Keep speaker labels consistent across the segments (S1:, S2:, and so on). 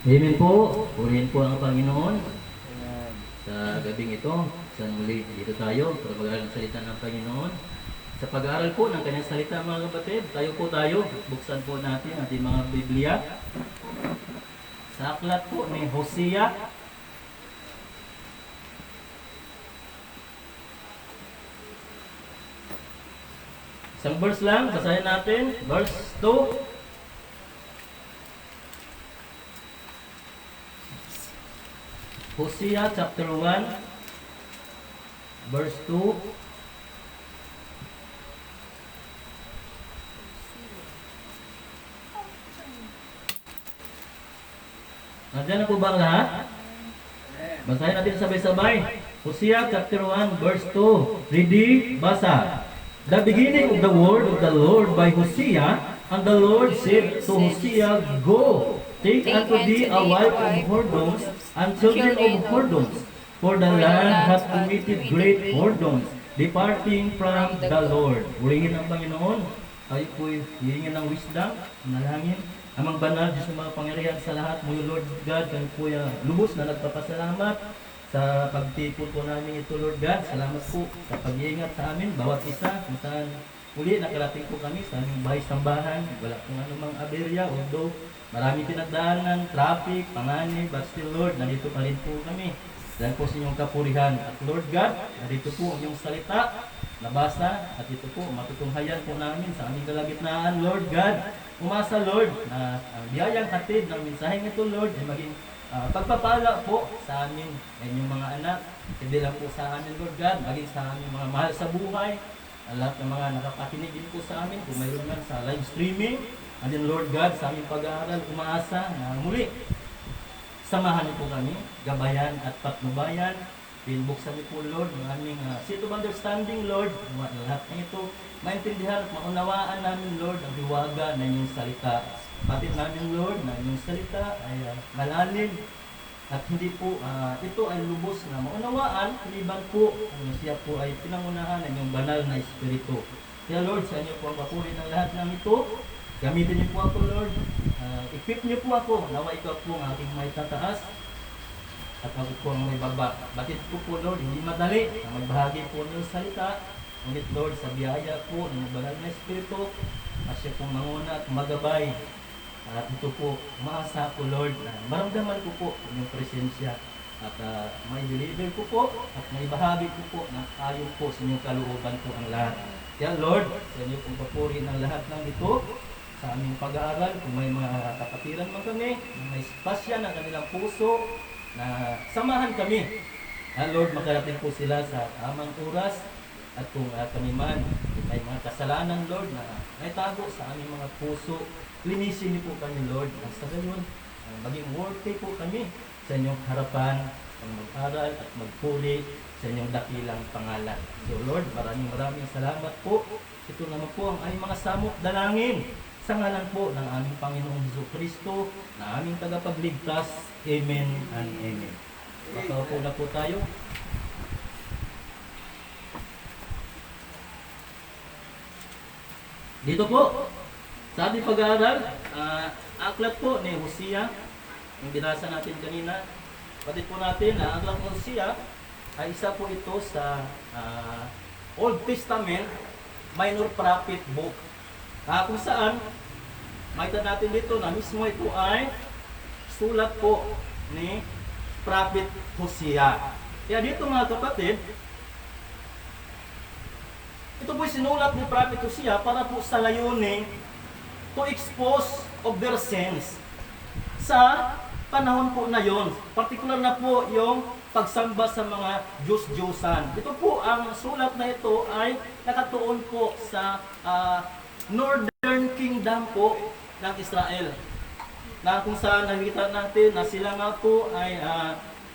S1: Amen po. Purihin po ang Panginoon. Sa gabing ito, sa muli dito tayo para mag-aaral ng salita ng Panginoon. Sa pag-aaral po ng kanyang salita mga kapatid, tayo. Buksan po natin ating mga Biblia. Sa aklat po ni Hosea. Isang verse lang, basahin natin. Verse 2. Hosea chapter 1, verse 2. Nandiyan na po ba ang lahat? Basahin natin sabay-sabay. Hosea chapter 1, verse 2. Ready? Basa. The beginning of the word of the Lord by Hosea, and the Lord said to Hosea, Go, take unto thee a wife of whoredoms, and children of whoredoms, for the land hath committed great whoredoms, departing from the Lord. Purihin ang Panginoon. Tayo po'y hihingin ng wisdom, manalangin. Amang banal, Diyos ng mga pangyarihan sa lahat, mo Lord God, kami po lubos na nagpapasalamat sa pagtipon po namin ito, Lord God. Salamat po sa pag-iingat sa amin, bawat isa, kung saan uli nakarating po kami sa aming bahay-sambahan. Wala pong anumang aberya, although marami pinagdaanan, traffic, panganib, but still, Lord, nandito pa rin po kami. Dahil po sa inyong kapurihan. At Lord God, nandito po ang iyong salita, nabasa, at ito po, matutunghayan po namin sa aming kalagitnaan, Lord God. Umasa, Lord, na ang biyayang hatid ng mensaheng ito, Lord, ay maging pagpapala po sa amin, inyong mga anak, hindi lang po sa amin, Lord God, maging sa aming mga mahal sa buhay, ang lahat ng mga nakapakinig din po sa amin, kung mayroon man sa live streaming, and then Lord God, sa aming pag-aaral, umaasa na muli, samahan niyo po kami, gabayan at patnubayan, pinbuksan niyo po, Lord, ng aming seat of understanding, Lord, lahat ng ito, maintindihan at maunawaan namin, Lord, ang hiwaga na inyong salita. Batid namin, Lord, na inyong salita ay malalim at hindi po ito ay lubos na maunawaan, liban po siya po ay pinangunahan ng inyong banal na espiritu. Kaya, Lord, sa inyo po ang papuri ng lahat ng ito. Gamitin niyo po ako, Lord. Equip niyo po ako. Nawa ikaw po ang aking may tataas at ako po ang may baba. Batid po po, Lord, hindi madali na magbahagi po ng salita. Ngunit, Lord, sa biyaya po ng banal na espiritu, siya pong manguna at magabay. At ito po, umaasa ko, Lord, na maramdaman ko po yung presensya at may deliver ko po at may bahagi ko po na ayon po sa inyong kalooban po ang lahat. Kaya, Lord, sa inyo pong papuri ng lahat ng ito sa aming pag-aaral, kung may mga kapatiran man kami, may spasya ng kanilang puso, na samahan kami. Lord, makarating po sila sa tamang oras. At kung kami man may mga kasalanan, Lord, na naitago sa aming mga puso, linisin niyo po kami, Lord. At sa ganyan, maging worthy po kami sa inyong harapan, ang mag-aral at magpuli sa inyong dakilang pangalan. So, Lord, maraming salamat po. Ito naman po ang aming mga samot dalangin sa ngalan po ng aming Panginoong Jesucristo, na aming tagapagligtas. Amen and amen. Makaupo na po tayo. Dito po, sa ating pag-aaral, aklat po ni Hosea, yung binasa natin kanina. Patid po natin na aklat ng Hosea ay isa po ito sa Old Testament minor prophet book. Kung saan, makita natin dito na mismo ito ay sulat po ni Prophet Hosea. Kaya dito mga kapatid, ito po sinulat ni Prophet Hosea para po sa layunin to expose of their sins sa panahon po na yon. Partikular na po yung pagsamba sa mga Diyos-Diyosan. Ito po, ang sulat na ito ay nakatuon po sa Northern Kingdom po ng Israel. Na kung saan nakikita natin na sila nga po ay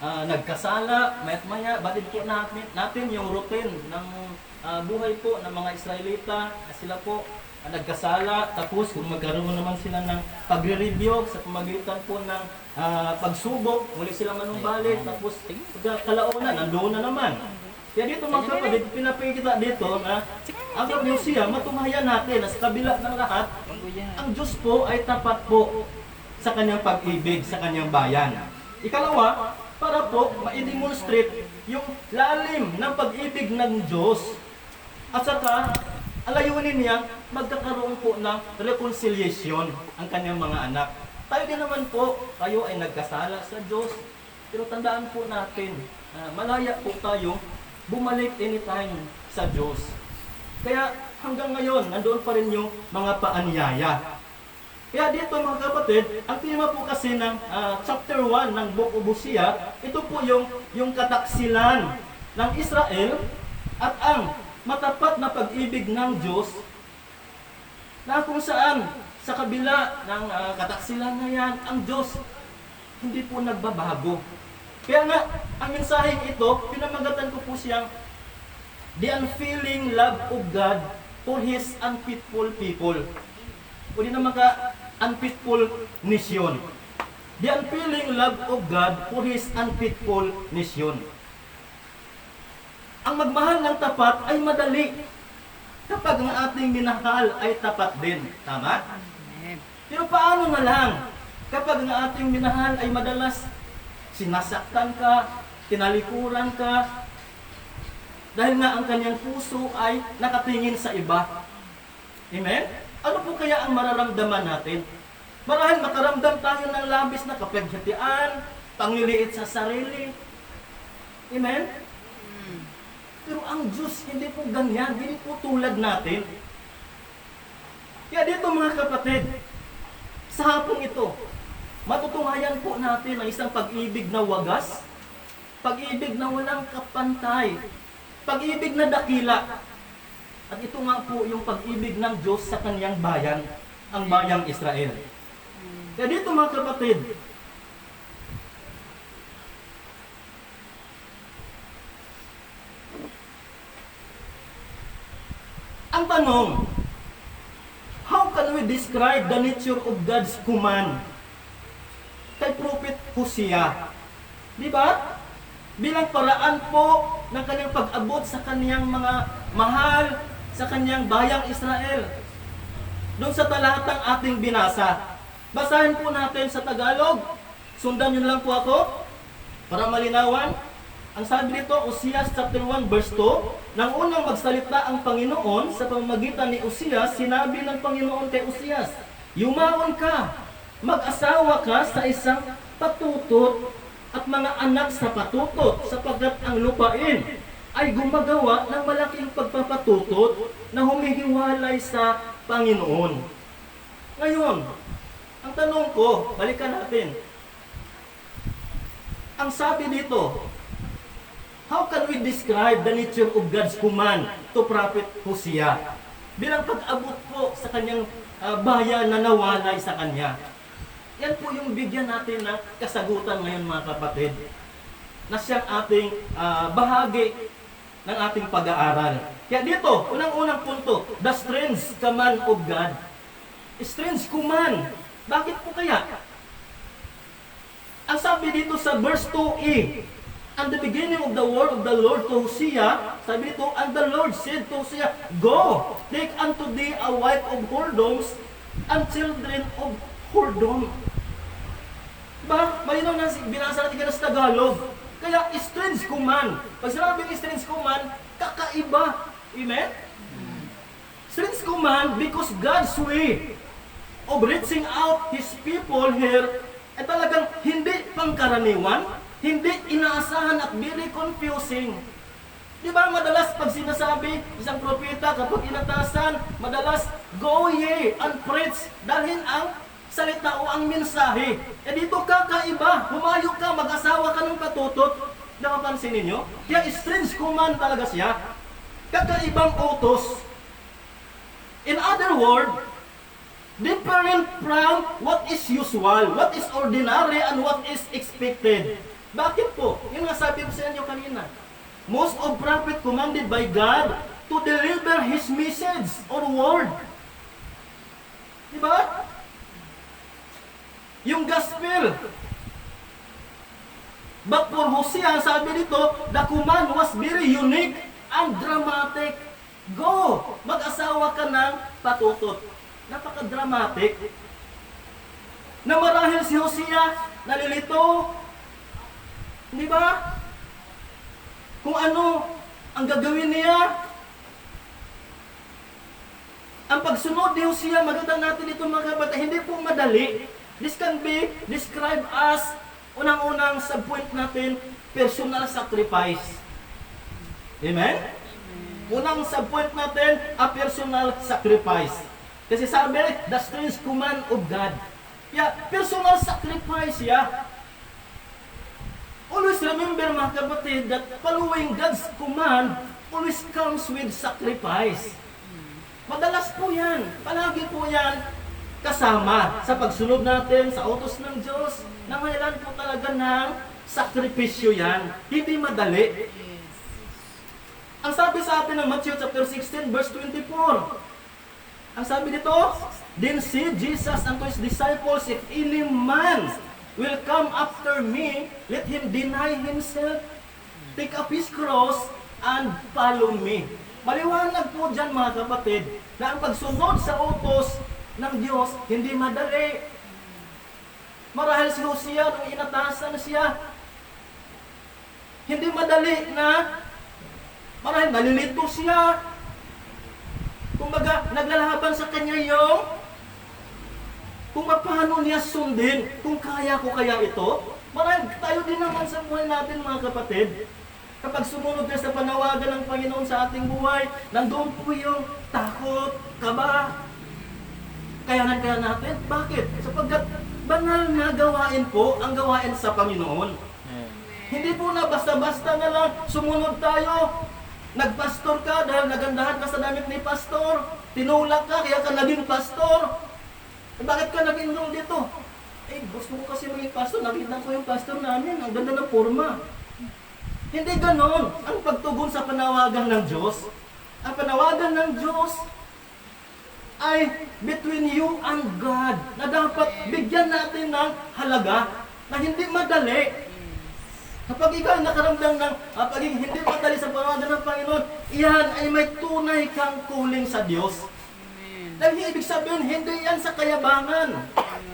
S1: nagkasala, mayat-maya, batid po natin yung routine ng buhay po ng mga Israelita. Sila po nagkasala, tapos kung magkaroon naman sila ng pagre-review sa pamagitan po ng pagsubok, muli sila manumbalik, tapos kalaunan, nandoon na naman. Kaya dito mga kapatid, pinapikita dito na ang Hosea, matumayan natin na sa kabila ng lahat, ang Diyos po ay tapat po
S2: sa kanyang pag-ibig sa kanyang bayan. Ikalawa, para po ma-demonstrate yung lalim ng pag-ibig ng Diyos. At saka, alayunin niya, magkakaroon po ng reconciliation ang kanyang mga anak. Tayo din naman po, tayo ay nagkasala sa Diyos. Pero tandaan po natin, malaya po tayo bumalik anytime sa Diyos. Kaya hanggang ngayon, nandoon pa rin yung mga paanyaya. Kaya dito mga kapatid, ang tema po kasi ng chapter 1 ng Book of Hosea, ito po yung kataksilan ng Israel at ang matapat na pag-ibig ng Diyos na kung saan sa kabila ng kataksilan na yan, ang Diyos hindi po nagbabago. Kaya nga, ang mensaheng ito, pinamagatan ko po siyang the unfailing love of God for His unfaithful people. O di naman ka, unfaithful nation. The unfailing love of God for His unfaithful nation. Ang magmahal ng tapat ay madali kapag ang ating minahal ay tapat din. Tama? Pero paano na lang kapag ang ating minahal ay madalas sinasaktan ka, tinalikuran ka, dahil nga ang kanyang puso ay nakatingin sa iba. Amen? Ano po kaya ang mararamdaman natin? Marahil makaramdam tayo ng labis na kapaghatian, pangliliit sa sarili. Amen? Pero ang Diyos hindi po ganyan, hindi po tulad natin. Kaya dito mga kapatid, sa hapong ito, matutunghayan po natin ang isang pag-ibig na wagas, pag-ibig na walang kapantay, pag-ibig na dakila. At ito nga po yung pag-ibig ng Diyos sa kanyang bayan, ang bayang Israel. Kaya dito mga kapatid, ang tanong, how can we describe the nature of God's command kay Prophet Hosea? Di ba? Bilang paraan po ng kanyang pag-abot sa kanyang mga mahal, sa kanyang bayang Israel. Doon sa talatang ating binasa. Basahin po natin sa Tagalog. Sundan nyo lang po ako para malinawan. Ang sabi nito, Hosea chapter 1 verse 2, nang unang magsalita ang Panginoon sa pamamagitan ni Hosea, sinabi ng Panginoon kay Hosea, yumaon ka, mag-asawa ka sa isang patutot at mga anak sa patutot, sapagkat ang lupain ay gumagawa ng malaking pagpapatutot na humihiwalay sa Panginoon. Ngayon, ang tanong ko, balikan natin. Ang sabi dito, how can we describe the nature of God's command to Prophet Hosea? Bilang pag-abot po sa kanyang bayan na nawalay sa kanya. Yan po yung bigyan natin ng kasagutan ngayon mga kapatid. Na siyang ating bahagi ng ating pag-aaral. Kaya dito, unang-unang punto, the strange command of God. Strange command. Bakit po kaya? Ang sabi dito sa verse 2e, and the beginning of the word of the Lord to Hosea, sabi dito, and the Lord said to Hosea, go, take unto thee a wife of whoredoms and children of whoredom. Diba? Malinaw na binasa natin sa Tagalog. Kaya strange command. Pag sinabing strange command, kakaiba. Amen? Strange command because God's way of reaching out His people here ay talagang hindi pangkaraniwan, hindi inaasahan at very confusing. Di ba madalas pag sinasabi isang propeta kapag inatasan, madalas go ye and preach, dalhin ang salita o ang mensahe. Eh dito kakaiba, humayo ka, mag-asawa ka ng patutot. Napapansin ninyo? Kaya strange command talaga siya. Kakaibang utos. In other words, different from what is usual, what is ordinary, and what is expected. Bakit po? Yung nga sabi ko sa inyo kanina. Most of prophet commanded by God to deliver His message or word. Diba? Yung gospel. But for Hosea, sabi dito, the command was very unique and dramatic. Go! Mag-asawa ka ng patutot. Napaka-dramatic. Na marahil si Hosea nalilito. Di ba? Kung ano ang gagawin niya. Ang pagsunod ni Hosea, maganda natin ito mga kapatid, hindi po madali. This can be described as, unang-unang subpoint natin, personal sacrifice. Amen? Unang subpoint natin, a personal sacrifice. Kasi sabi, the strange command of God. Yeah, personal sacrifice, yeah. Always remember mga kapatid that following God's command always comes with sacrifice. Madalas po yan, palagi po yan kasama sa pagsunod natin sa utos ng Diyos. Nangailan po talaga ng sakripisyo yan. Hindi madali. Ang sabi sa atin ng Matthew chapter 16 verse 24. Ang sabi dito, then said Jesus unto his disciples, if any man will come after me, let him deny himself, take up his cross, and follow me. Maliwanag po dyan mga kapatid, na ang pagsunod sa utos ng Diyos, hindi madali. Marahil si Hosea, nung inatasan siya, hindi madali na, marahil nalilito siya. Kumbaga, naglalaban sa kanya yung, kung paano niya sundin, kung kaya ko kaya ito. Marahil tayo din naman sa buhay natin mga kapatid. Kapag sumunod na sa panawagan ng Panginoon sa ating buhay, nandoon po yung takot, kaba. Kayanan kaya natin. Bakit? Sapagkat banal na gawain po ang gawain sa Panginoon. Hindi po na basta-basta na lang sumunod tayo. Nagpastor ka dahil nagandahan ka sa damit ni pastor. Tinulak ka kaya ka naging pastor. Bakit ka nag-enroll dito? Gusto ko kasi maging pastor. Nakita ko yung pastor namin. Ang ganda ng forma. Hindi ganon ang pagtugon sa panawagan ng Diyos. Ang panawagan ng Diyos ay between you and God, na dapat bigyan natin ng halaga na hindi madali. Kapag ikaw nakaramdam ng pagiging hindi madali sa panawagan ng Panginoon, iyan ay may tunay kang kuling sa Diyos. Dahil ibig sabihin, hindi yan sa kayabangan.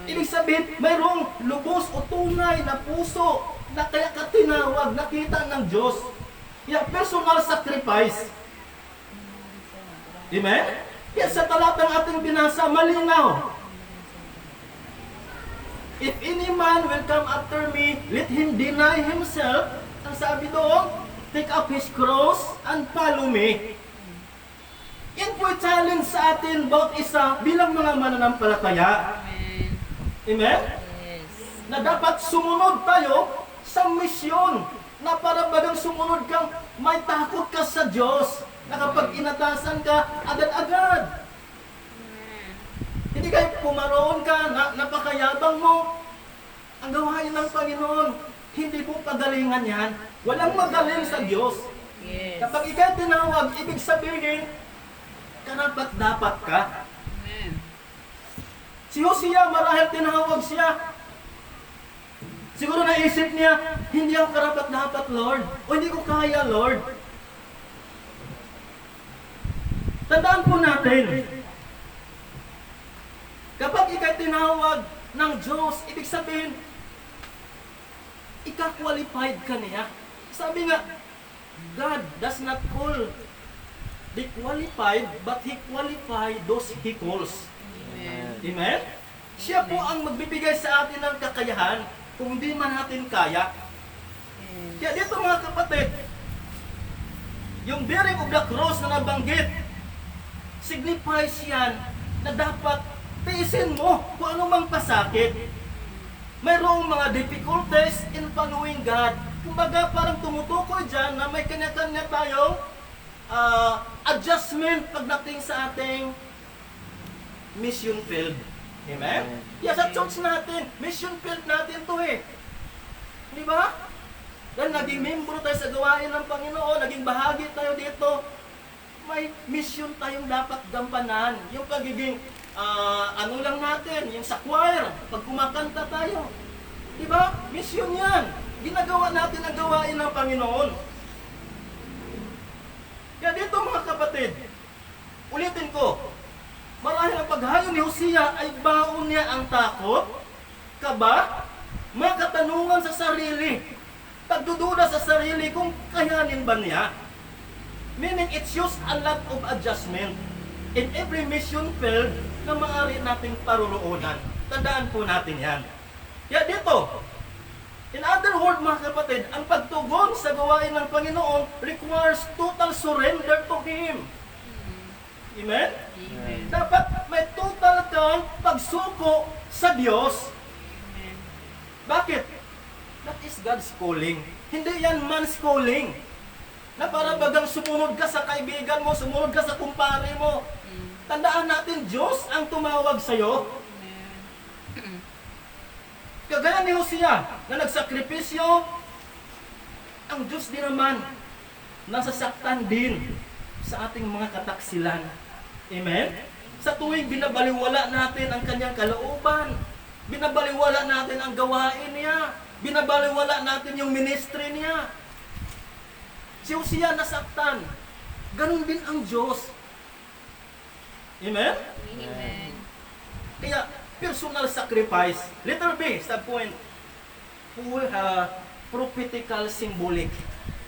S2: Ibig sabihin, mayroong lubos o tunay na puso na kaya ka tinawag, nakita ng Diyos. Yung personal sacrifice. Amen? Yan sa talatang ating binasa, malinaw. If any man will come after me, let him deny himself. Ang sabi doon, take up his cross and follow me. Yan po challenge sa atin, bawat isa, bilang mga mananampalataya. Amen?
S3: Yes.
S2: Na dapat sumunod tayo sa misyon, na para bagang sumunod kang may takot ka sa Diyos, na kapag inatasan ka, agad-agad. Hindi kayo pumaroon ka, napakayabang mo. Ang gawain ng Panginoon, hindi po pagalingan yan. Walang magaling sa Diyos.
S3: Yes.
S2: Kapag ikaw tinawag, ibig sabihin, karapat-dapat ka.
S3: Amen.
S2: Si Hosea, marahil tinawag siya. Siguro naisip niya, hindi ako karapat-dapat, Lord. O hindi ko kaya, Lord. Tandaan po natin, kapag ikay tinawag ng Diyos, ibig sabihin, ika-qualified ka niya. Sabi nga, God does not call the qualified, but He qualified those He calls.
S3: Amen.
S2: Amen? Siya po ang magbibigay sa atin ng kakayahan kung hindi man natin kaya. Kaya dito mga kapatid, yung bearing of the cross na nabanggit, signifies yan na dapat tiisin mo kung anumang pasakit. Mayroong mga difficulties in following God. Kumbaga parang tumutukoy dyan na may kanya-kanya tayong adjustment pagdating sa ating mission field. Amen? Yeah, sa church natin, mission field natin to eh. Di ba? Dahil naging membro tayo sa gawain ng Panginoon, naging bahagi tayo dito, may mission tayong dapat gampanan. Yung pagiging, ano lang natin, yung sa choir, pag kumakanta tayo. Di ba? Mission yan. Ginagawa natin ang gawain ng Panginoon. Kaya dito mga kapatid, ulitin ko, marahil ang paghayo ni Hosea ay baon niya ang takot, kaba, mga katanungan sa sarili, pagdududa sa sarili kung kayanin ba niya. Meaning, it shows a lot of adjustment. In every mission field na maaari nating paruroonan. Tandaan po natin yan. Kaya dito, in other words mga kapatid, ang pagtugon sa gawain ng Panginoon requires total surrender to Him. Amen?
S3: Amen.
S2: Dapat may total kang pagsuko sa Diyos.
S3: Amen.
S2: Bakit? That is God's calling. Hindi yan man's calling. Na para bagang sumunod ka sa kaibigan mo, sumunod ka sa kumpare mo. Tandaan natin, Diyos ang tumawag sa'yo.
S3: Amen.
S2: Kagaya ni Hosea na nagsakripisyo, ang Diyos din naman nasasaktan din sa ating mga kataksilan. Amen? Sa tuwing binabaliwala natin ang kanyang kalooban, binabaliwala natin ang gawain niya, binabaliwala natin yung ministry niya. Si Hosea nasaktan. Ganun din ang Diyos. Amen?
S3: Amen.
S2: Kaya, personal sacrifice. Letter B, sa point. Prophetical symbolic.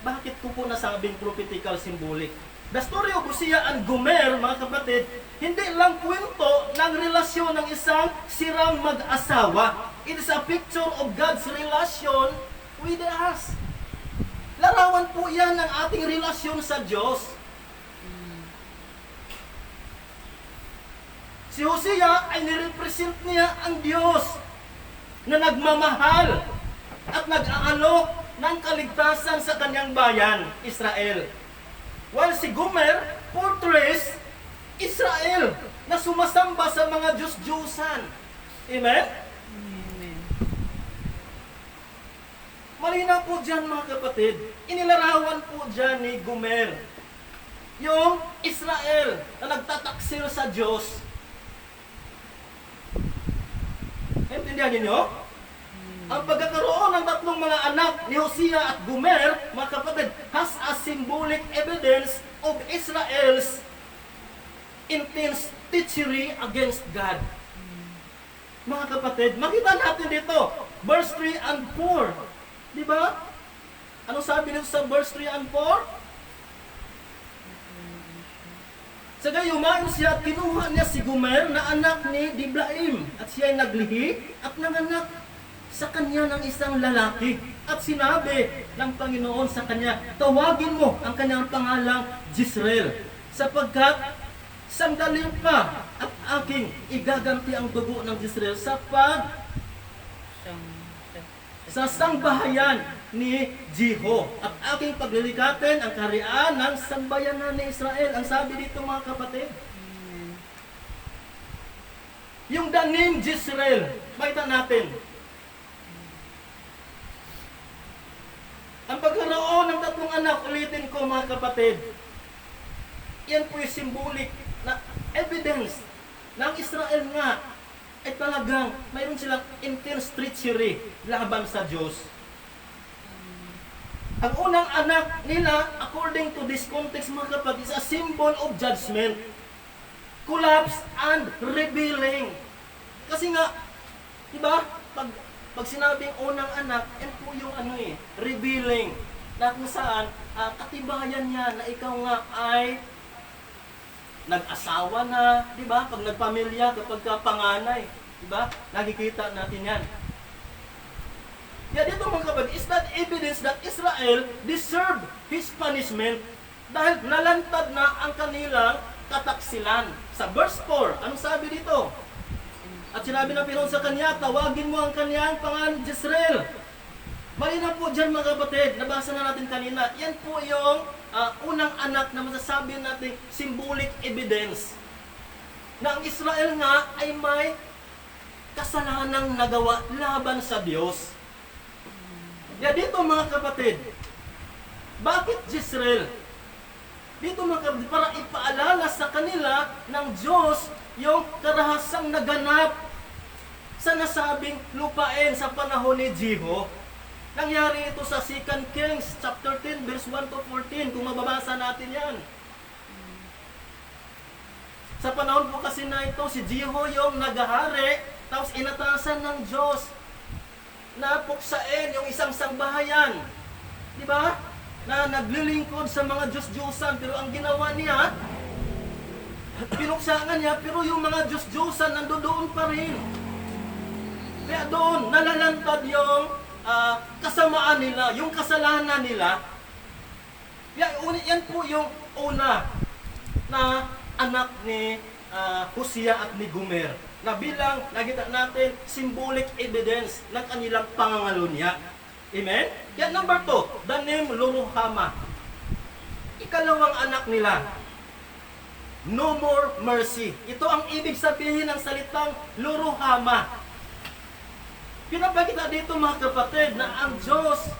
S2: Bakit ko po nasabing prophetical symbolic? The story of Hosea and Gomer, mga kapatid, hindi lang kwento ng relasyon ng isang sirang mag-asawa. It is a picture of God's relation with us. Larawan po yan ng ating relasyon sa Diyos. Si Hosea ay nirepresent niya ang Diyos na nagmamahal at nag-aalok ng kaligtasan sa kanyang bayan, Israel. While si Gomer portrays Israel na sumasamba sa mga Diyos-Diyusan. Amen?
S3: Amen.
S2: Malinaw po dyan mga kapatid. Inilarawan po dyan ni Gomer yung Israel na nagtataksil sa Diyos. Intindihan ninyo? Ang pagkakaroon ng tatlong mga anak ni Hosea at Gomer, mga kapatid, has a symbolic evidence of Israel's intense treachery against God. Mga kapatid, makita natin dito, verse 3 and 4. Di ba? Anong sabi dito sa verse 3 and 4? Sa gayuman siya, kinuha niya si Gomer na anak ni Diblaim at siya ay naglihi at nanganak sa kanya ng isang lalaki. At sinabi ng Panginoon sa kanya, tawagin mo ang kanyang pangalang Jezreel, sapagkat sandali pa at aking igaganti ang dugo ng Jezreel sa sangbahayan ni Jeho at aking paglilikatin ang kaharian ng sambayanan ni Israel. Ang sabi dito mga kapatid, yung the name Jezreel, makita natin. Ang pagkaroon ng tatlong anak, ulitin ko mga kapatid, yan po yung symbolic na evidence ng Israel nga ay talagang mayroon silang intense treachery laban sa Diyos. Ang unang anak nila, according to this context mga kapatid, is a symbol of judgment, collapse, and revealing. Kasi nga, di ba, pag sinabing unang anak, yan po yung revealing, na kung saan, katibayan niya na ikaw nga ay nag-asawa na, di ba? Pag nagpamilya, kapag panganay, di ba? Nakikita natin yan. Kaya dito mga kapatid, is that evidence that Israel deserved his punishment dahil nalantad na ang kanilang kataksilan. Sa verse 4, anong sabi dito? At sinabi ng Panginoon sa kanya, tawagin mo ang kanyang pangalan Jezreel. Malinaw po dyan mga kapatid, nabasa na natin kanina, yan po yung unang anak na masasabi natin symbolic evidence na ang Israel nga ay may kasalanang nagawa laban sa Diyos. Kaya dito mga kapatid, bakit Jezreel? Dito mga kapatid, para ipaalala sa kanila ng Diyos yung karahasang naganap sa nasabing lupain sa panahon ni Jeho. Nangyari ito sa 2 Kings chapter 10 verse 1 to 14 kung mababasa natin yan. Sa panahon po kasi na ito, si Jeho yung nagahari, tapos inatasan ng Diyos na puksain yung isang sambahayan. Di ba? Na naglilingkod sa mga Diyos-Diyosan, pero ang ginawa niya, pinuksangan niya, pero yung mga Diyos-Diyosan nandoon pa rin. Kaya doon, nalalantad yung kasamaan nila, yung kasalanan nila. Kaya yan po yung una na anak ni Hosea at ni Gomer, na bilang nakita natin symbolic evidence ng kanilang pangangalunya. Amen? Kaya number 2, the name Lo-ruhamah. Ikalawang anak nila, no more mercy. Ito ang ibig sabihin ng salitang Lo-ruhamah. Pinapakita dito mga kapatid na ang Diyos,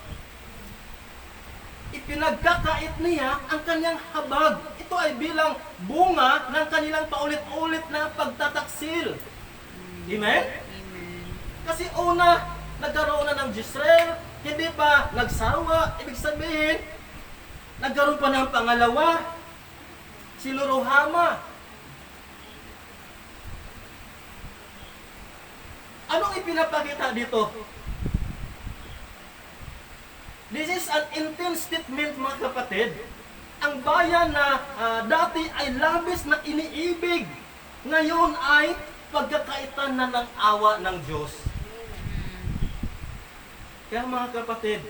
S2: ipinagkakait niya ang kanyang habag. Ito ay bilang bunga ng kanilang paulit-ulit na pagtataksil. Amen?
S3: Amen.
S2: Kasi una, nagkaroon na ng Jezreel, hindi pa nagsawa. Ibig sabihin, nagkaroon pa ng pangalawa, si Lo-ruhamah. Anong ipinapakita dito? This is an intense statement mga kapatid. Ang bayan na dati ay labis na iniibig, ngayon ay pagkakaitan na ng awa ng Diyos. Kaya mga kapatid,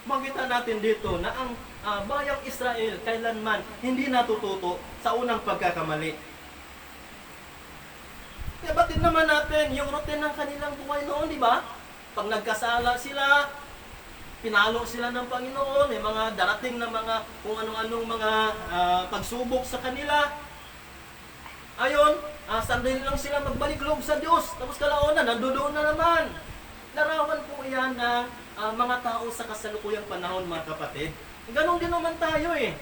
S2: makita natin dito na ang bayang Israel kailanman hindi natututo sa unang pagkakamali. Kaya batid naman natin yung routine ng kanilang buhay noon, di ba? Pag nagkasala sila, pinalo sila ng Panginoon, may mga darating na mga kung anong-anong mga pagsubok sa kanila. Ayon, sandali lang sila magbalik loob sa Diyos. Tapos kalaunan, nandoon na naman. Larawan po yan ng mga tao sa kasalukuyang panahon, mga kapatid. Ganon din naman tayo eh.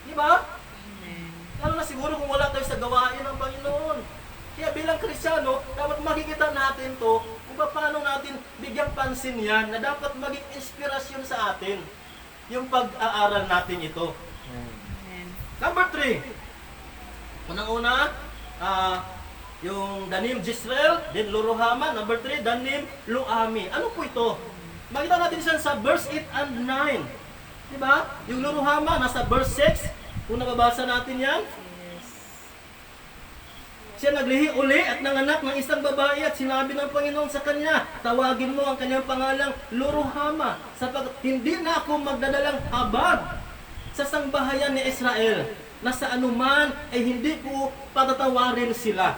S2: Di ba?
S3: Amen.
S2: Lalo na siguro kung wala tayo sa gawain ng Panginoon. Kaya bilang Kristiyano, dapat makikita natin to kung paano natin bigyang pansin yan na dapat maging inspirasyon sa atin yung pag-aaral natin ito.
S3: Amen.
S2: Number 3. Unang-una, yung the name Jezreel, then Lo-ruhamah. Number 3, the name Lo-ammi. Ano po ito? Makita natin siya sa verse 8 and 9. Diba? Yung Lo-ruhamah, nasa verse 6. Kung nababasa natin yan,
S3: Yes.
S2: siya naglihi uli at nanganak ng isang babae at sinabi ng Panginoon sa kanya, tawagin mo ang kanyang pangalang Lo-ruhamah, sapagkat hindi na ako magdadalang habag sa sangbahayan ni Israel, na sa anuman ay hindi ko patatawarin sila.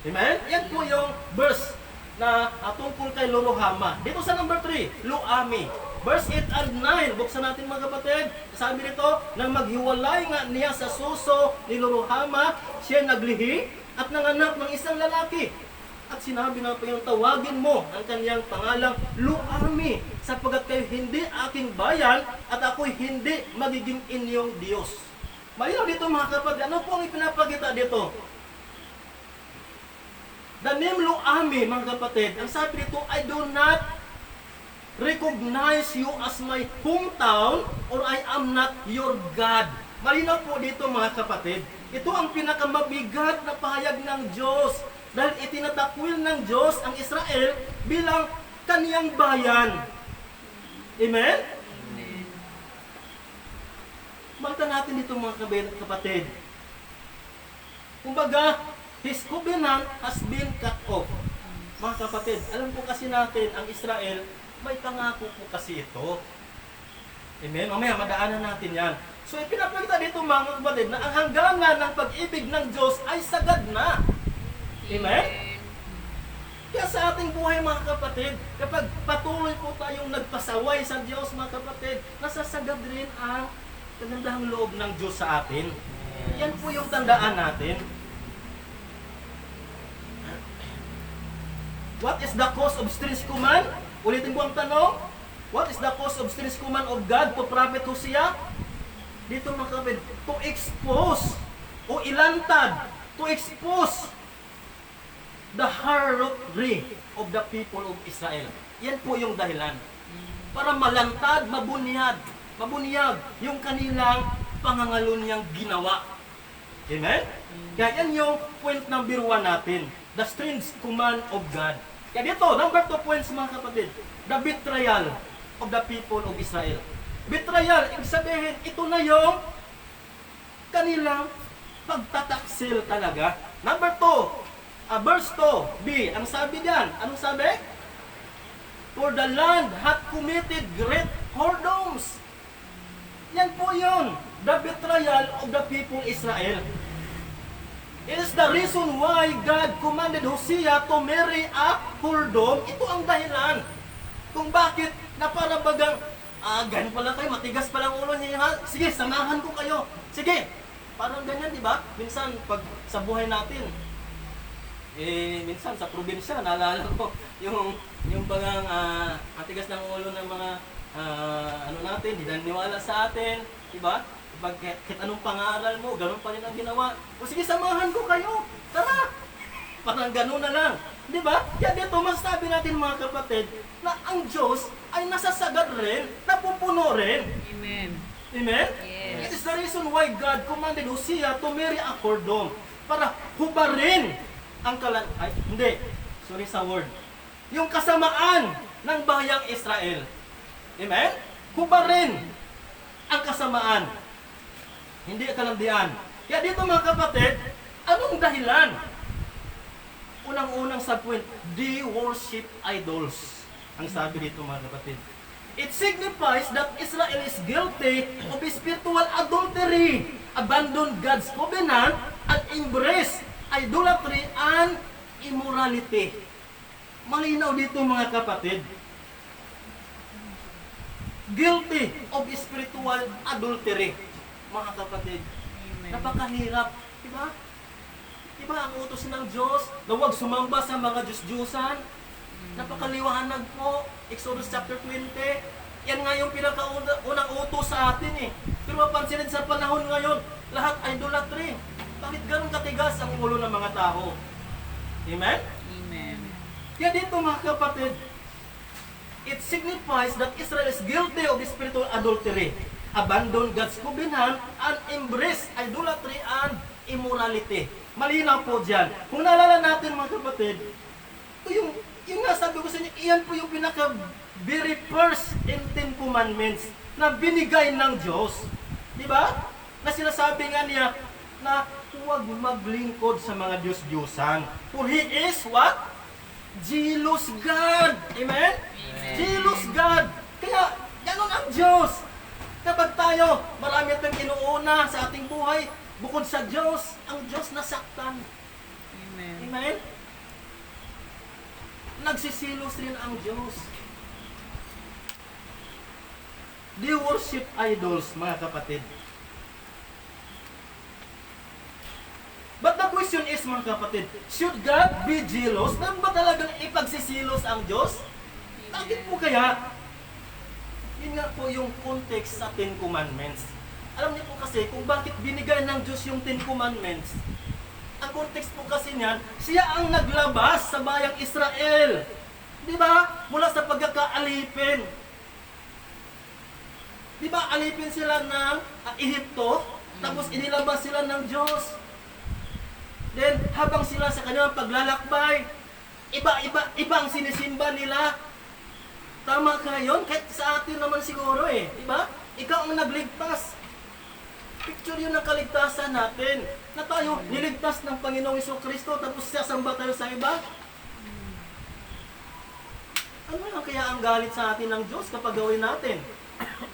S2: Amen? Yan po yung verse na tungkol kay Lo-ruhamah. Dito sa number 3, Lo-ammi. Verse 8 and 9, buksan natin mga kapatid. Sabi nito, nang maghiwalay nga niya sa suso ni Lo-ruhamah, siya naglihi at nanganak ng isang lalaki. At sinabi ng Panginoon, tawagin mo ang kanyang pangalang Lo-ammi, sapagkat kayo hindi aking bayan at ako'y hindi magiging inyong Diyos. Malinaw dito mga kapatid, ano po ang ipinapakita dito? The name Lo-ammi, mga kapatid, ang sabi dito, I do not recognize you as my hometown or I am not your God. Malinaw po dito mga kapatid. Ito ang pinakamabigat na pahayag ng Diyos dahil itinatakwil ng Diyos ang Israel bilang kaniyang bayan. Amen?
S3: Amen.
S2: Makita natin dito mga kapatid. Kumbaga, His covenant has been cut off. Mga kapatid, alam po kasi natin, ang Israel, may pangako po kasi ito. Amen? Mamaya, madaanan natin yan. So, ipinapakita dito mga kapatid na ang hangganan ng pag-ibig ng Diyos ay sagad na. Amen? Kaya sa ating buhay mga kapatid, kapag patuloy po tayong nagpasaway sa Diyos mga kapatid, nasasagad rin ang kagandahang loob ng Diyos sa atin. Yan po yung tandaan natin. What is the cause of strange command? Ulitin ko ang tanong. What is the cause of strange command of God to Prophet Hosea? Dito mga kapatid, to expose o ilantad, to expose the harlotry of the people of Israel. Yan po yung dahilan. Para malantad, mabunyag yung kanilang pangangalunyang ginawa. Amen? Kaya yan yung point number 1 natin. The strange command of God. Kaya dito, number 2 points mga kapatid. The betrayal of the people of Israel. Betrayal, ibig sabihin, ito na yung kanilang pagtataksil talaga. Number 2, verse 2, B, ang sabi diyan, anong sabi? For the land hath committed great whoredoms. Yan po yun, the betrayal of the people Israel. It is the reason why God commanded Hosea to marry a whoredom. Ito ang dahilan kung bakit na para bagang, ganyan pala kayo, matigas palang ulo niya. Sige, samahan ko kayo. Sige, parang ganyan, di ba? Minsan, pag sa buhay natin, minsan sa probinsya, naalala ko, yung bagang matigas ng ulo ng mga, ano natin, di naniwala sa atin, di ba? Pag kahit anong pangaral mo, ganun pa rin ang ginawa. O sige, samahan ko kayo. Tara! Parang ganun na lang. Di ba? Kaya dito, masasabi natin mga kapatid, na ang Diyos ay nasasagad rin, napupuno rin.
S3: Amen.
S2: Amen?
S3: Yes.
S2: It is the reason why God commanded Hosea to marry a whoredom. Para hubarin ang hindi. Sorry sa word. Yung kasamaan ng bayang Israel. Amen? Hubarin ang kasamaan. Hindi kalandian. Kaya dito mga kapatid, anong dahilan? Unang-unang subpoint, they worship idols. Ang sabi dito mga kapatid. It signifies that Israel is guilty of spiritual adultery, abandon God's covenant, and embrace idolatry and immorality. Malinaw dito mga kapatid. Guilty of spiritual adultery. Mga kapatid,
S3: Amen.
S2: napakahirap. Diba? Diba ang utos ng Diyos na huwag sumamba sa mga Diyos-Diyusan? Napakaliwanag po. Exodus chapter 20. Yan nga yung pinakaunang utos sa atin eh. Pero mapansinin sa panahon ngayon, lahat idolatry. Bakit ganun katigas ang ulo ng mga tao? Amen?
S3: Amen.
S2: Kaya dito mga kapatid, it signifies that Israel is guilty of spiritual adultery, abandon God's covenant, and embrace idolatry and immorality. Malinaw po dyan. Kung naalala natin mga kapatid, ito yung nga sabi ko sa inyo, iyan po yung pinaka very first in 10 commandments na binigay ng Diyos. Di ba? Na sinasabi nga niya na huwag maglingkod sa mga Diyos-Diyosan. For He is what? Jealous God. Amen? Jealous God. Kaya, ganun ang Diyos. Kapag tayo, marami itong inuuna sa ating buhay, bukod sa Diyos, ang Diyos nasaktan.
S3: Amen.
S2: Amen? Nagsisilos rin ang Diyos. They worship idols, mga kapatid. But the question is, mga kapatid, should God be jealous? Nang ba talagang ipagsisilos ang Diyos? Bakit po kaya? Yun nga po yung context sa 10 Commandments. Alam niyo po kasi kung bakit binigay ng Diyos yung 10 Commandments. Ang context po kasi niyan, siya ang naglabas sa bayang Israel. Di ba? Mula sa pagkakaalipin. Di ba? Alipin sila ng Ehipto, tapos inilabas sila ng Diyos. Then, habang sila sa kanilang paglalakbay, iba ang sinisimba nila. Tama ka yun? Kahit sa atin naman siguro eh. Diba? Ikaw ang nagligtas. Picture yun ng kaligtasan natin. Na tayo niligtas ng Panginoong Jesucristo tapos sasamba tayo sa iba. Ano lang kaya ang galit sa atin ng Diyos kapag gawin natin?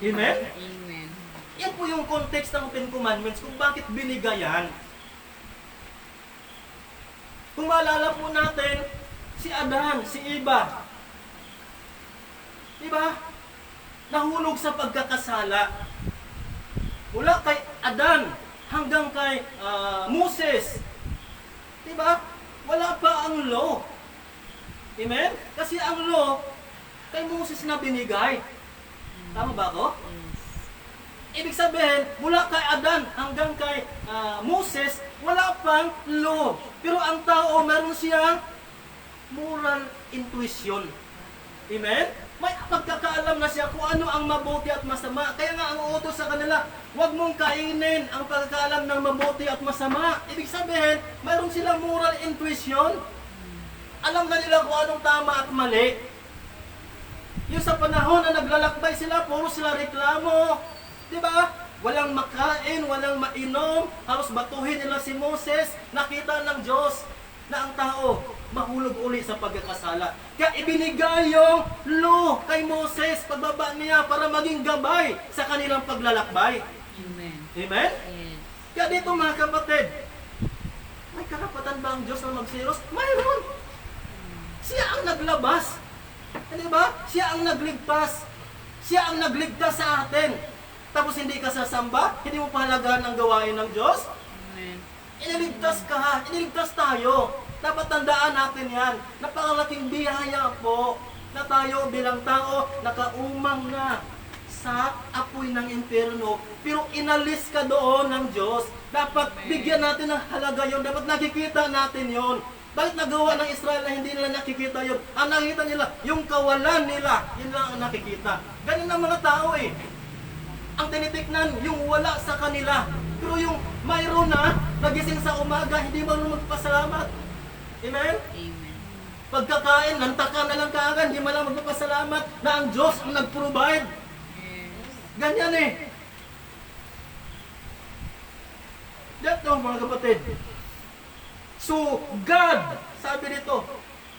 S2: Amen?
S3: Amen.
S2: Yan po yung context ng 10 Commandments kung bakit binigayan. Kung maalala po natin, si Adan, si Eva, diba? Nahulog sa pagkakasala. Mula kay Adan hanggang kay Moses. Diba? Wala pa ang law. Amen? Kasi ang law, kay Moses na binigay. Tama ba ako? Ibig sabihin, mula kay Adan hanggang kay Moses, wala pang law. Pero ang tao, meron siyang moral intuition. Amen? May pagkakaalam na siya kung ano ang mabuti at masama. Kaya nga ang utos sa kanila, huwag mong kainin ang pagkakaalam ng mabuti at masama. Ibig sabihin, mayroon silang moral intuition. Alam na nila kung anong tama at mali. Yung sa panahon na naglalakbay sila, puro sila reklamo. Di ba? Walang makain, walang mainom, halos batuhin nila si Moses. Nakita ng Diyos na ang tao mahulog uli sa pagkakasala. Kaya ibinigay yung law kay Moses, pagbaba niya para maging gabay sa kanilang paglalakbay.
S3: Amen.
S2: Amen?
S3: Yes.
S2: Kaya dito mga kapatid, may karapatan ba ang Diyos na magselos? Mayroon. Siya ang naglabas. Hindi ba? Siya ang nagligtas. Siya ang nagligtas sa atin. Tapos hindi ka sasamba, hindi mo pahalagahan ang gawain ng Diyos.
S3: Amen.
S2: Iniligtas ka, iniligtas tayo. Dapat tandaan natin yan. Napakalaking biyaya po na tayo bilang tao nakaumang na sa apoy ng impyerno. Pero inalis ka doon ng Diyos. Dapat bigyan natin ng halaga yon. Dapat nakikita natin yon. Bakit nagawa ng Israel na hindi nila nakikita yon? Ang nakikita nila, yung kawalan nila, yun lang ang nakikita. Ganun ang mga tao eh. Ang tinitiknan, yung wala sa kanila. Pero yung mayroon na, nagising sa umaga, hindi marunong magpasalamat. Amen?
S3: Amen.
S2: Pagkakain, nantakan na lang kaagad, hindi man lang magpapasalamat na ang Diyos ang nag-provide.
S3: Yes.
S2: Ganyan eh. Dito mga kapatid. So, God, sabi dito,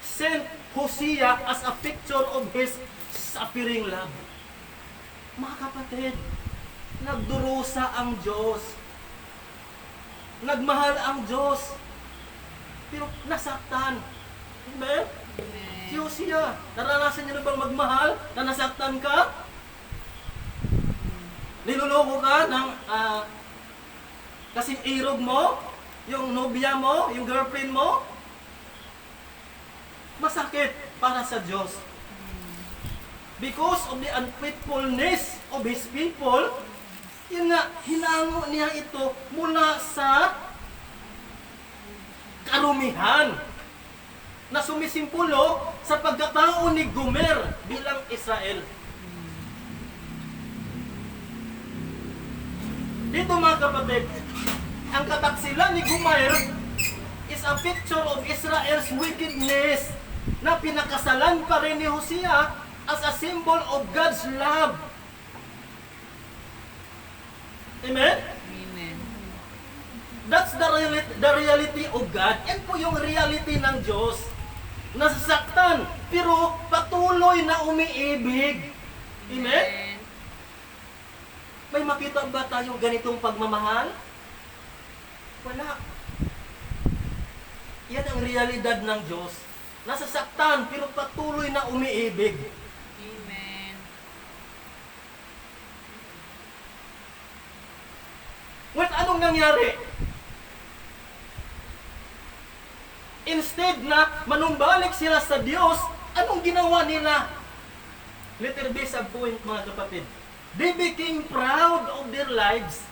S2: sent Hosea as a picture of His suffering love. Mga kapatid, nagdurusa ang Diyos. Nagmahal ang Diyos. Pero nasaktan. Amen?
S3: Amen.
S2: Si Hosea, naranasan niyo na bang magmahal na nasaktan ka? Niloloko ka ng kasing irog mo, yung nobya mo, yung girlfriend mo? Masakit para sa Diyos. Because of the unfaithfulness of His people, yun nga, hinango niya ito mula sa karumihan na sumisimpulo sa pagkatao ni Gomer bilang Israel. Dito mga kapatid, ang kataksilan ni Gomer is a picture of Israel's wickedness na pinakasalan pa rin ni Hosea as a symbol of God's love. Amen?
S3: Amen.
S2: That's the reality of God. Yan po yung reality ng Diyos. Nasasaktan, pero patuloy na umiibig. Amen? May makita ba tayong ganitong pagmamahal? Wala. Yan ang realidad ng Diyos. Nasasaktan, pero patuloy na umiibig.
S3: Amen.
S2: What anong nangyari? Instead na manumbalik sila sa Diyos, anong ginawa nila? Letter B sa point mga kapatid. They became proud of their lives.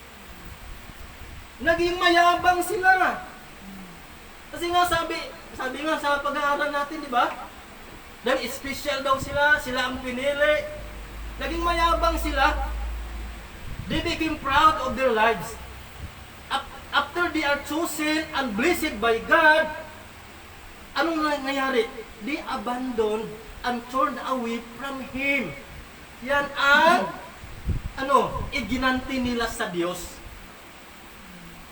S2: Naging mayabang sila. Kasi nga sabi nga sa pag-aaral natin, di ba? Dahil special daw sila ang pinili. Naging mayabang sila. They became proud of their lives. After they are chosen and blessed by God, anong nangyayari? They abandoned and turned away from Him. Yan ang iginanti nila sa Diyos.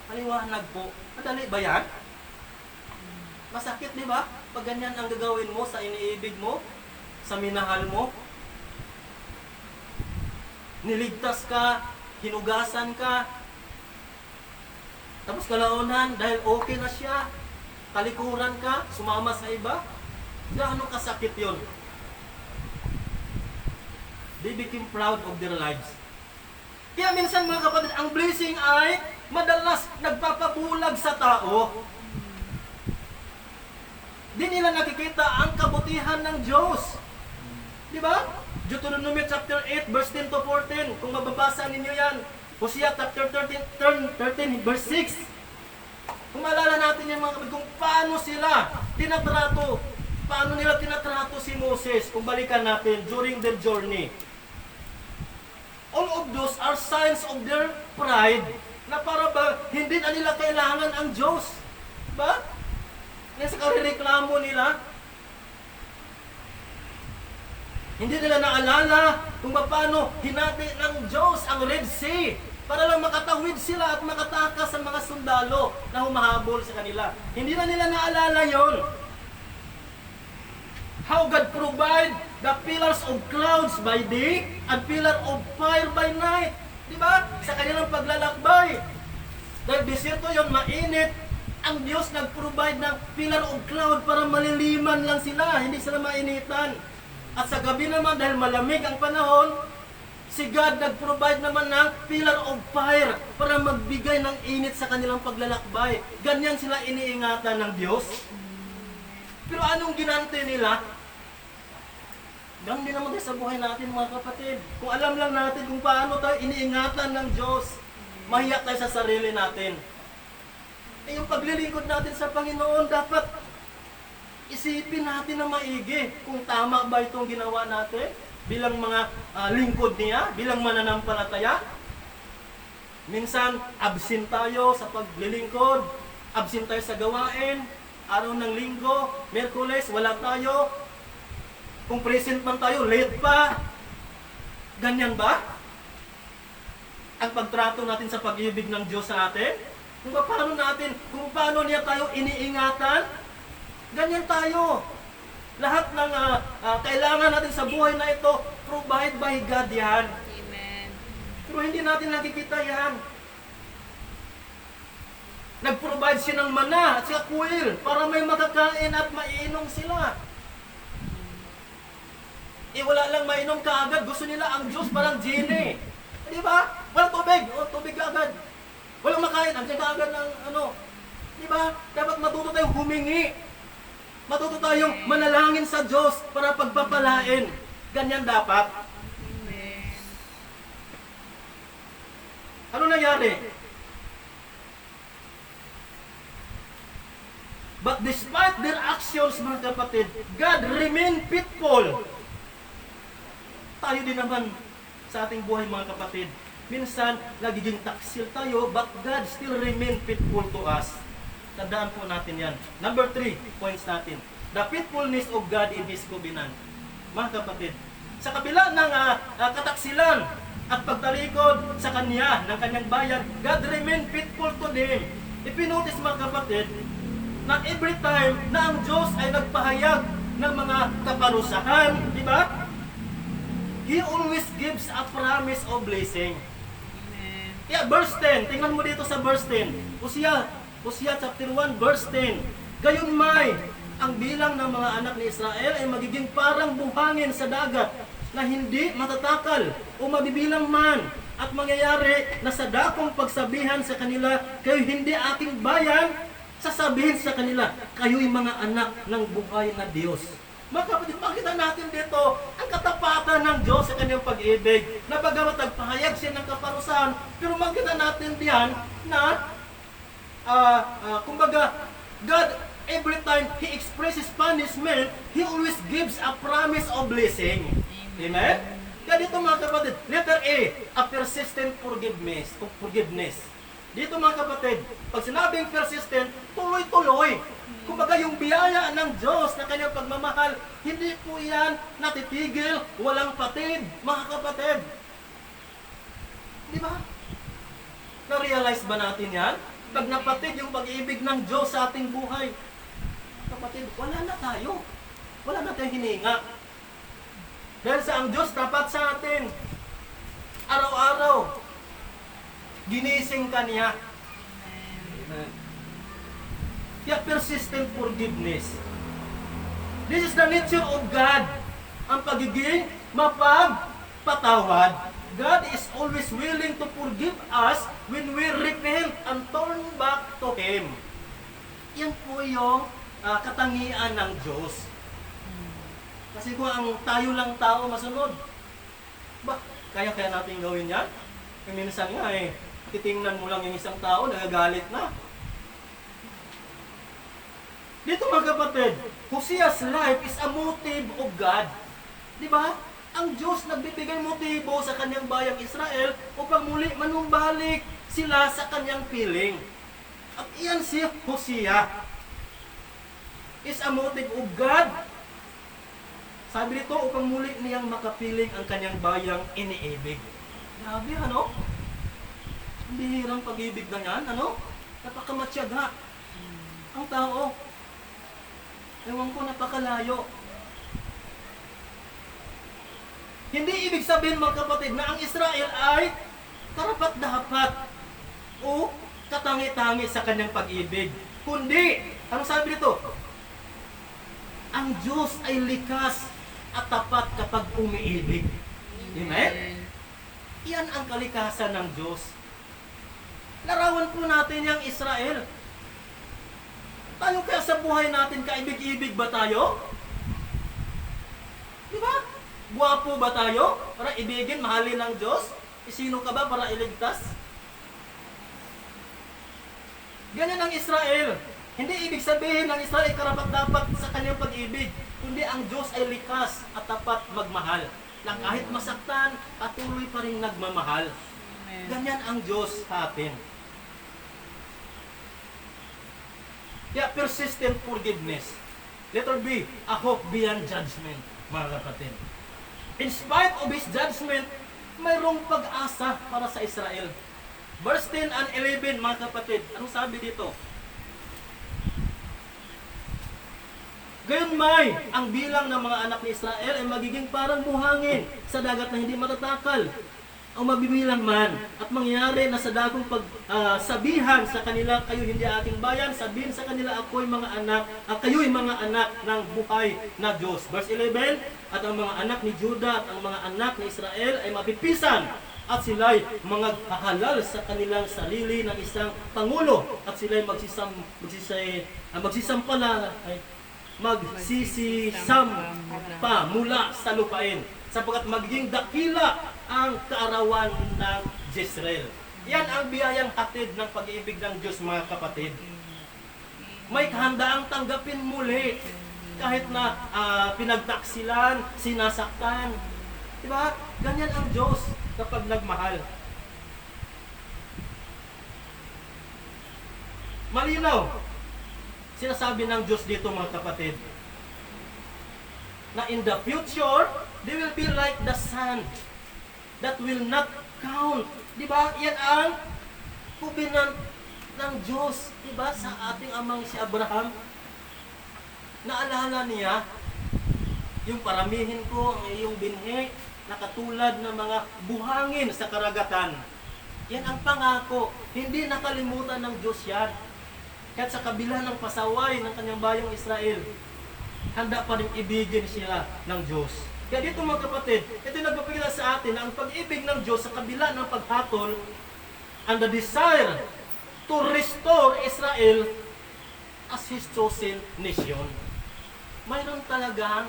S2: Paliwanag po. Madali ba yan? Masakit, di ba? Pag ganyan ang gagawin mo sa iniibig mo, sa minahal mo. Niligtas ka, hinugasan ka, tapos kalaunan, dahil okay na siya, talikuran ka, sumama sa iba, gaano kasakit yon? They became proud of their lives. Kaya minsan mga kapatid, ang blessing ay madalas nagpapabulag sa tao. Di nila nakikita ang kabutihan ng Diyos. Di ba? Deuteronomy chapter 8, verse 10 to 14. Kung mababasa ninyo yan. Hosea chapter 13 verse 6. Kung maalala natin yan mga kapatid, kung paano sila tinatrato, paano nila tinatrato si Moses, kung balikan natin, during their journey. All of those are signs of their pride, na para ba hindi na nila kailangan ang Diyos. Ba? Yan sa karireklamo nila, Hindi nila naalala kung paano hinati ng Diyos ang Red Sea para lang makatawid sila at makatakas ang mga sundalo na humahabol sa kanila. Hindi na nila naalala yon. How God provide the pillars of clouds by day and pillar of fire by night. Diba? Sa kanilang paglalakbay. Dahil desierto yon, mainit, ang Diyos nag-provide ng pillar of cloud para maliliman lang sila, hindi sila mainitan. At sa gabi naman, dahil malamig ang panahon, si God nag-provide naman ng pillar of fire para magbigay ng init sa kanilang paglalakbay. Ganyan sila iniingatan ng Diyos. Pero anong ginante nila? Ganun din naman tayo sa buhay natin, mga kapatid. Kung alam lang natin kung paano tayo iniingatan ng Diyos, mahiya tayo sa sarili natin. Eh, yung paglilingkod natin sa Panginoon, dapat isipin natin na maigi kung tama ba itong ginawa natin bilang mga lingkod niya, bilang mananampalataya. Minsan, absent tayo sa paglilingkod, absent tayo sa gawain, araw ng linggo, Miyerkules, wala tayo. Kung present man tayo, late pa. Ganyan ba? Ang pagtrato natin sa pag-ibig ng Diyos sa atin? Kung paano niya tayo iniingatan? Ganyan tayo. Lahat ng kailangan natin sa buhay na ito, provide by God yan.
S3: Amen.
S2: Pero hindi natin nakikita yan. Nag-provide siya ng mana at siya kuwil para may makakain at maiinom sila. Wala lang mainom kaagad. Gusto nila ang Diyos parang genie. Di ba? Walang tubig. O, tubig kaagad. Walang makain. Andiyan kaagad ng ano. Di ba? Dapat matuto tayong humingi. Matuto tayong manalangin sa Diyos para pagpapalain. Ganyan dapat.
S3: Amen.
S2: Ano nangyari? But despite their actions, mga kapatid, God remained faithful. Tayo din naman sa ating buhay, mga kapatid. Minsan, nagiging taksil tayo, but God still remain faithful to us. Tandaan po natin yan. Number 3, points natin. The faithfulness of God in His covenant. Mga kapatid, sa kabila ng kataksilan at pagtalikod sa Kanya, ng Kanyang bayan, God remain faithful to them. If you notice, mga kapatid, na every time na ang Diyos ay nagpahayag ng mga kaparusahan, di ba? He always gives a promise of blessing.
S3: Amen.
S2: Yeah, verse 10. Tingnan mo dito sa verse 10. Hosea chapter 1, verse 10. Gayunmay, ang bilang ng mga anak ni Israel ay magiging parang buhangin sa dagat na hindi matatakal o mabibilang man, at mangyayari na sa dakong pagsabihan sa kanila, kayo hindi aking bayan, sasabihin sa kanila, kayo'y mga anak ng buhay na Diyos. Mga kapatid, makita natin dito ang katapatan ng Diyos sa kanyang pag-ibig, na bagamat nagpahayag siya ng kaparusahan, pero makita natin diyan na kumbaga, God, every time He expresses punishment, He always gives a promise of blessing. Amen? Kaya dito, mga kapatid, letter A persistent forgiveness. Dito, mga kapatid, pag sinabing persistent, tuloy-tuloy. Kumbaga, yung biyaya ng Diyos na kanyang pagmamahal, hindi po yan natitigil, walang patid, mga kapatid. Di ba? Na-realize ba natin yan? Pag napatid yung pag-ibig ng Diyos sa ating buhay, kapatid, wala na tayo. Wala na tayong hininga. Dahil sa ang Diyos tapat sa atin, araw-araw, ginising ka niya. Kaya persistent forgiveness. This is the nature of God. Ang pagiging mapagpatawad. God is always willing to forgive us when we repent and turn back to Him. Yan po yung katangian ng Diyos. Kasi kung ang tayo lang tao masunod, kaya natin gawin yan? Kaya minsan nga titingnan mo lang yung isang tao, nagagalit na. Dito, mga kapatid, Hosea's life is a motive of God. Di ba? Ang Diyos nagbibigay motibo sa kanyang bayang Israel upang muli manumbalik sila sa kanyang piling. At iyan si Hosea is a motive of God Sabi dito, upang muli niyang makapiling ang kanyang bayang iniibig. Grabe, ano? Ang bihirang pag-ibig na yan, ano? Napakamatyaga. Ang tao. Ewan ko, napakalayo. Hindi ibig sabihin, mga kapatid, na ang Israel ay karapat-dapat o katangi-tangi sa kanyang pag-ibig. Kundi, ano sabi dito? Ang Diyos ay likas at tapat kapag umiibig. Amen? Iyan ang kalikasan ng Diyos. Larawan po natin yung Israel. Tayo kaya sa buhay natin, kaibig-ibig ba tayo? Di ba? Guwapo ba tayo? Para ibigin, mahalin ng Diyos? Sino ka ba para iligtas? Ganyan ang Israel. Hindi ibig sabihin ng Israel ay karapat-dapat sa kanyang pag-ibig, kundi ang Diyos ay likas at tapat magmahal. Na kahit masaktan, patuloy pa rin nagmamahal.
S3: Amen.
S2: Ganyan ang Diyos sa atin. Kaya persistent forgiveness. Letter B, a hope beyond judgment, mga kapatid. In spite of his judgment, mayroong pag-asa para sa Israel. Verse 10 and 11, mga kapatid, anong sabi dito? Gayunmay, ang bilang ng mga anak ni Israel ay magiging parang buhangin sa dagat na hindi matatakal. Ang mabibilang man at mangyari na sa dagong pagsabihan sa kanila, kayo hindi aking bayan, sabihin sa kanila, ako'y mga anak, kayo'y mga anak ng buhay na Diyos. Verse 11, at ang mga anak ni Judah at ang mga anak ni Israel ay mapipisan at sila'y mga kahalal sa kanilang sarili ng isang pangulo at sila'y magsisampa mula sa lupain sapagkat magiging dakila ang kaarawan ng Jezreel. Yan ang biyayang hatid ng pag-ibig ng Diyos, mga kapatid. May kahandaang tanggapin muli kahit na pinagtaksilan, sinasaktan. Diba? Ganyan ang Diyos kapag nagmahal. Malinaw. Sinasabi ng Diyos dito, mga kapatid, na in the future, they will be like the sun that will not count. Diba? Yan ang covenant ng Diyos. Diba? Sa ating amang si Abraham, naalala niya, yung paramihin ko ang iyong binhi, na katulad ng mga buhangin sa karagatan. Yan ang pangako. Hindi nakalimutan ng Diyos yan. Kahit sa kabila ng pasaway ng kanyang bayang Israel, handa pa rin ibigin sila ng Diyos. Kaya dito, mga kapatid, ito yung nagpapakita sa atin na ang pag-ibig ng Diyos sa kabila ng paghatol and the desire to restore Israel as His chosen nation. Mayroon talagang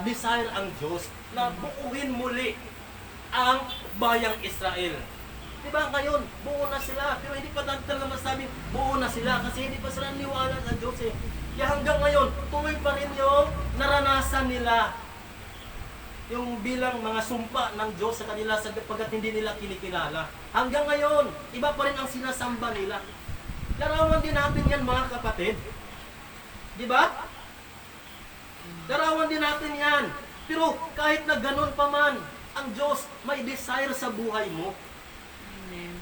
S2: desire ang Diyos na buuin muli ang bayang Israel. Diba ngayon, buo na sila, pero hindi pa talaga masabi buo na sila kasi hindi pa sila niwala sa Diyos eh. Kaya hanggang ngayon, tuloy pa rin yung naranasan nila yung bilang mga sumpa ng Diyos sa kanila sapagkat hindi nila kinikilala. Hanggang ngayon, iba pa rin ang sinasamba nila. Larawan din natin yan, mga kapatid. Diba? Larawan din natin yan. Pero kahit na ganun pa man, ang Diyos may desire sa buhay mo.
S3: Amen.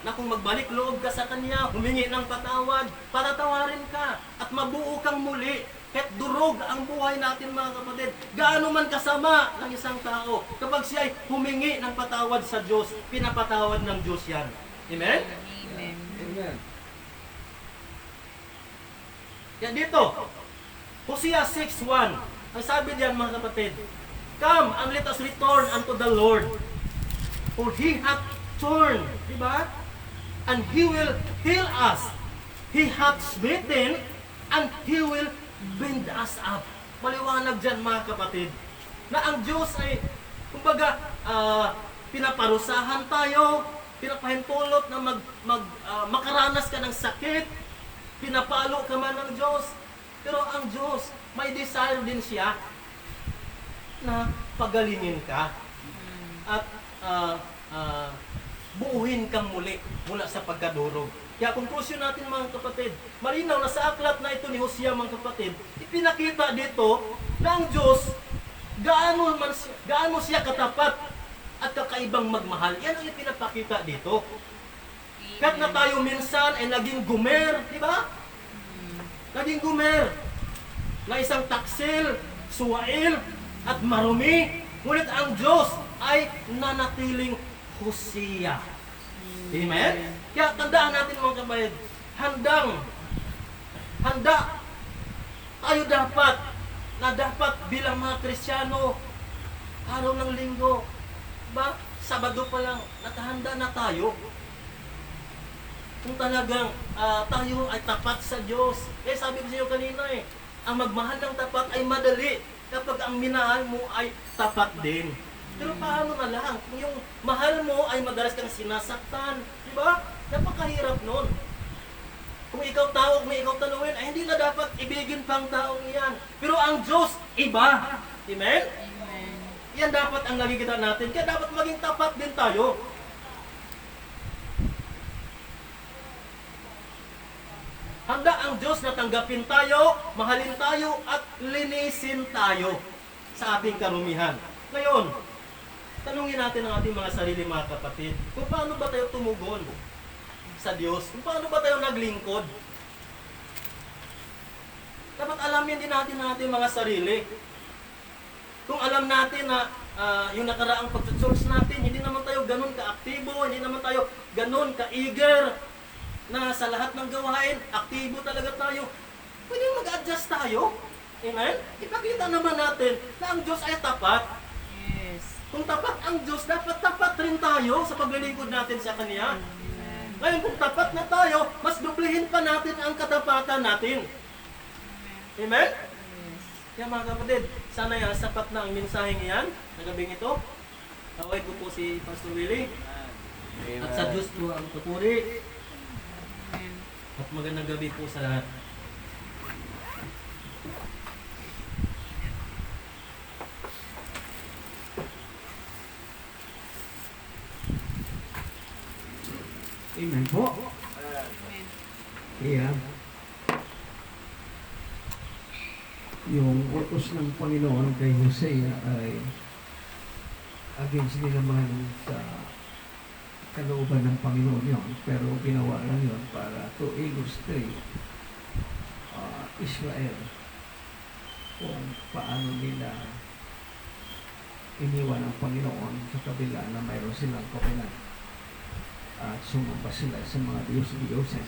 S2: Na kung magbalik loob ka sa Kanya, humingi ng patawad, patatawarin ka, at mabuo kang muli. Kahit durog ang buhay natin, mga kapatid, gaano man kasama ng isang tao, kapag siya ay humingi ng patawad sa Diyos, pinapatawad ng Diyos yan. Amen?
S3: Amen.
S1: Amen.
S2: Yan dito, Hosea 6:1, ang sabi diyan, mga kapatid, come and let us return unto the Lord, for He hath turned, di ba? And He will heal us. He hath smitten, and He will bend us up. Maliwanag dyan, mga kapatid, na ang Diyos ay, kumbaga, pinaparusahan tayo, pinapahintulot na makaranas ka ng sakit, pinapalo ka man ng Diyos. Pero ang Diyos, may desire din siya na pagalingin ka. At buuhin kang muli mula sa pagkadurog. Kaya conclusion natin mga kapatid, malinaw na sa aklat na ito ni Hosea mga kapatid, ipinakita dito na ang Diyos, gaano siya katapat at kakaibang magmahal. Yan ang ipinapakita dito. Kahit na tayo minsan ay naging gumer, di ba? Naging gumer na isang taksil, suwail, at marumi. Ngunit ang Diyos ay nanatiling Hosea. Amen? Kaya tandaan natin mga kabayan, handa tayo dapat bilang mga Kristiyano, araw ng linggo, ba? Sabado pa lang, nakahanda na tayo. Kung talagang tayo ay tapat sa Diyos. Eh sabi ko sa iyo kanina ang magmahal ng tapat ay madali kapag ang minahal mo ay tapat din. Pero paano na lang kung yung mahal mo ay madalas kang sinasaktan, di ba? Napakahirap nun. Kung ikaw tao, kung ikaw tanungin, ay hindi na dapat ibigin pang taong iyan. Pero ang Diyos, iba. Amen?
S3: Amen.
S2: Yan dapat ang nakikita natin. Kaya dapat maging tapat din tayo. Handa ang Diyos na tanggapin tayo, mahalin tayo, at linisin tayo sa ating karumihan. Ngayon, tanungin natin ang ating mga sarili mga kapatid, kung paano ba tayo tumugon sa Diyos? Kung paano ba tayo naglingkod? Dapat alamin din natin ang ating mga sarili. Kung alam natin na yung nakaraang pag-church natin, hindi naman tayo ganun ka-aktibo, hindi naman tayo ganun ka-eager, na sa lahat ng gawain, aktibo talaga tayo, pwede mag-adjust tayo. Amen? Ipakita naman natin na ang Diyos ay tapat.
S3: Yes.
S2: Kung tapat ang Diyos, dapat tapat rin tayo sa paglilingkod natin sa Kanya.
S3: Amen.
S2: Ngayon, kung tapat na tayo, mas dublihin pa natin ang katapatan natin. Amen?
S3: Yes.
S2: Kaya mga kapatid, sana sapat na ang mensaheng iyan na gabing ito. Tawag ko po si Pastor Willie. At sa Diyos po ang papuri.
S3: Amen.
S2: At magandang gabi po sa lahat.
S4: Amen po.
S3: Amen.
S4: Kaya, yung utos ng Panginoon kay Hosea ay against din naman sa kalooban ng Panginoon yun. Pero ginawa lang yun para to illustrate Israel kung paano nila iniwan ng Panginoon sa kabila na mayroon silang kapinan at sumamba sila sa mga Diyos-Diyoses.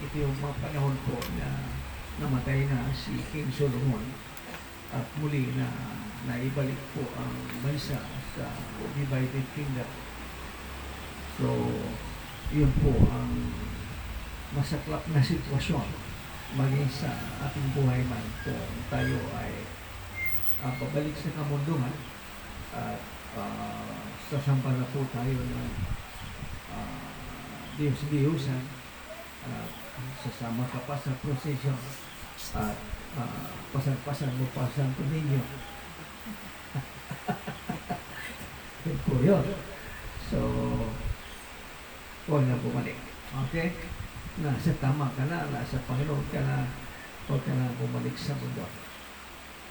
S4: Ito yung mga panahon po na namatay na si King Solomon at muli na naibalik po ang bansa sa divided kingdom. So, yun po ang masaklap na sitwasyon maging sa ating buhay man kung tayo ay pabalik sa kamundungan at sasamba na po tayo ng Diyos-Diyosan at sasama ka pa sa prosesyon at pasan-pasan mo pa sa Santo Niño. Yun po yun. So, huwag na bumalik. Okay? Nasa tama ka na, nasa Panginoon ka na, huwag ka na bumalik sa mundo.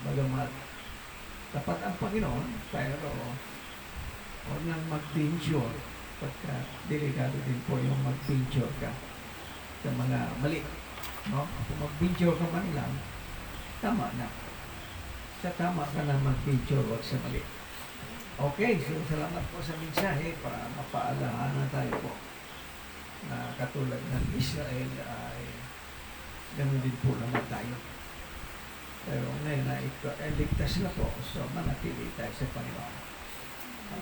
S4: Bagamat tapat ang Panginoon, pero huwag nang mag-venture pagka delikado din po yung mag-venture ka sa mga mali. No? Kung mag-venture ka man lang, tama na. Sa tama ka na mag-venture, huwag sa mali. Okay, so salamat po sa mensahe para mapaalahan tayo po na katulad ng Israel ay ganoon din po naman tayo. Pero ngayon na ito, ligtas na po, so manatili tayo sa Panginoon.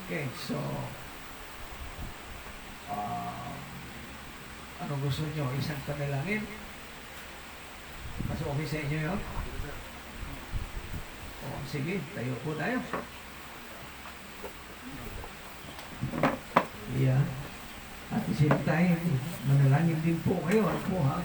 S4: Okay, so ano gusto nyo? Isang panalangin? Mas okay sa inyo yun? O, sige, tayo po tayo. Yeah. At the same time, manalangin din po kayo. Ano po ha?